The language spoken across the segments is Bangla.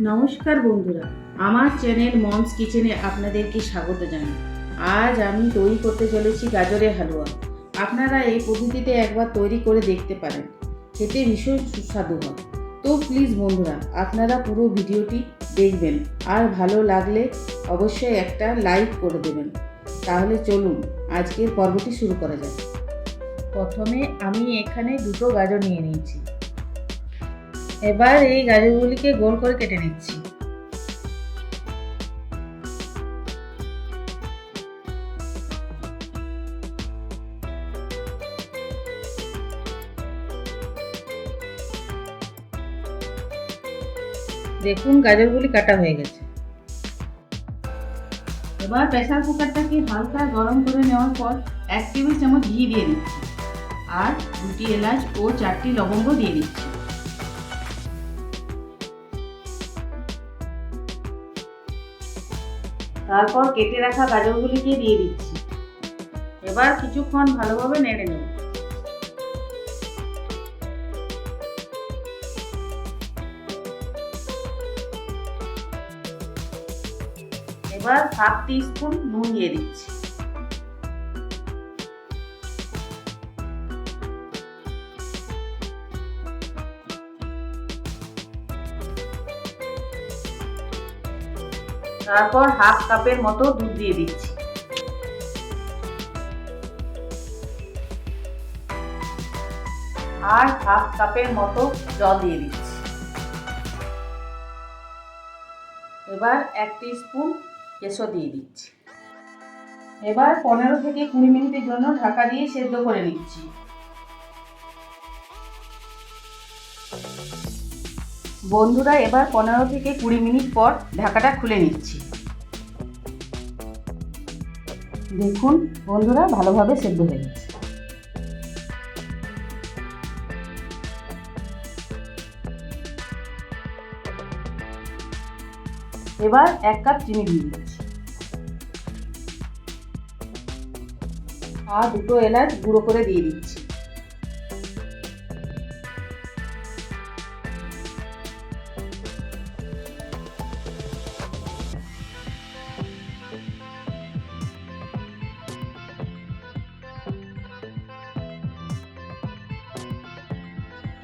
নমস্কার বন্ধুরা, আমার চ্যানেল মমস কিচেনে আপনাদেরকে স্বাগত জানাই। আজ আমি তৈরি করতে চলেছি গাজরের হালুয়া। আপনারা এই পদ্ধতিতে একবার তৈরি করে দেখতে পারেন, খেতে ভীষণ সুস্বাদু হয়। তো প্লিজ বন্ধুরা, আপনারা পুরো ভিডিওটি দেখবেন আর ভালো লাগলে অবশ্যই একটা লাইক করে দেবেন। তাহলে চলুন আজকের পর্বটি শুরু করা যাক। প্রথমে আমি এখানে দুটো গাজর নিয়ে নিয়েছি। এবার এই গাজরগুলিকে গোল করে কেটে নিচ্ছি। দেখুন গাজরগুলি কাটা হয়ে গেছে। এবার প্রেসার কুকারটাকে হালকা গরম করে নেওয়ার পর 1 টেবিল চামচ ঘি দিয়ে দিচ্ছি আর 2টি এলাচ ও 4টি লবঙ্গ দিয়ে দিচ্ছি। তারপর কেটে রাখা গাজরগুলিকে দিয়ে দিচ্ছি। এবার কিছুক্ষণ ভালোভাবে নেড়ে নেব। এবার 1/2 টিস্পুন নুন দিয়ে দিচ্ছি। তারপর 1/2 কাপের মতো দুধ দিয়ে দিচ্ছি। আর 1/2 কাপের মতো জল দিয়ে দিচ্ছি। এবার 1 টিস্পুন কেশর দিয়ে দিচ্ছি। এবার 15 থেকে 20 মিনিটের জন্য ঢাকা দিয়ে সেদ্ধ করে নিচ্ছি। বন্ধুরা, এবার 15 থেকে 20 মিনিট পর ঢাকাটা খুলে নিচ্ছি। দেখুন বন্ধুরা, ভালোভাবে সেদ্ধ হয়ে গেছে। এবার 1 কাপ চিনি দিয়ে দিচ্ছি আর 2টো এলাচ গুঁড়ো করে দিয়ে দিচ্ছি।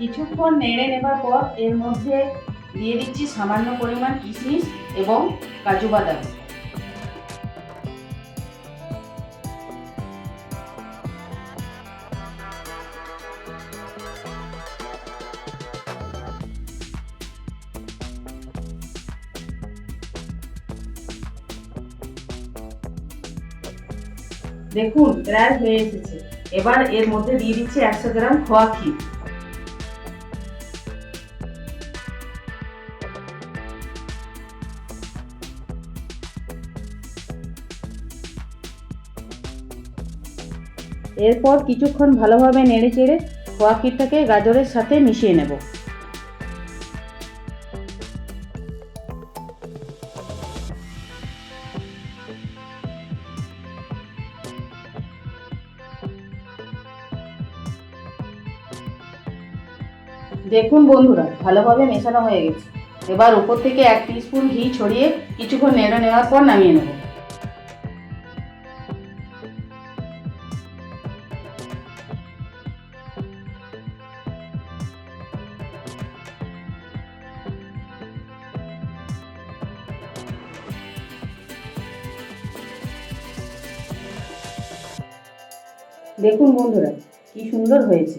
কিছুক্ষণ নেড়ে নেবার পর এর মধ্যে দিয়ে দিচ্ছি সামান্য পরিমাণ কিশমিশ এবং কাজু বাদাম। দেখুন প্রায় হয়ে এসেছে। এবার এর মধ্যে দিয়ে দিচ্ছি 100 গ্রাম খোয়া ক্ষীর। এরপর কিছুক্ষণ ভালোভাবে নেড়ে চেড়ে খোয়া ক্ষীরটাকে গাজরের সাথে মিশিয়ে নেব। দেখুন বন্ধুরা, ভালোভাবে মেশানো হয়ে গেছে। এবার উপর থেকে 1 টিস্পুন ঘি ছড়িয়ে কিছুক্ষণ নেড়ে নেওয়ার পর নামিয়ে নেব। দেখুন বন্ধুরা, কি সুন্দর হয়েছে।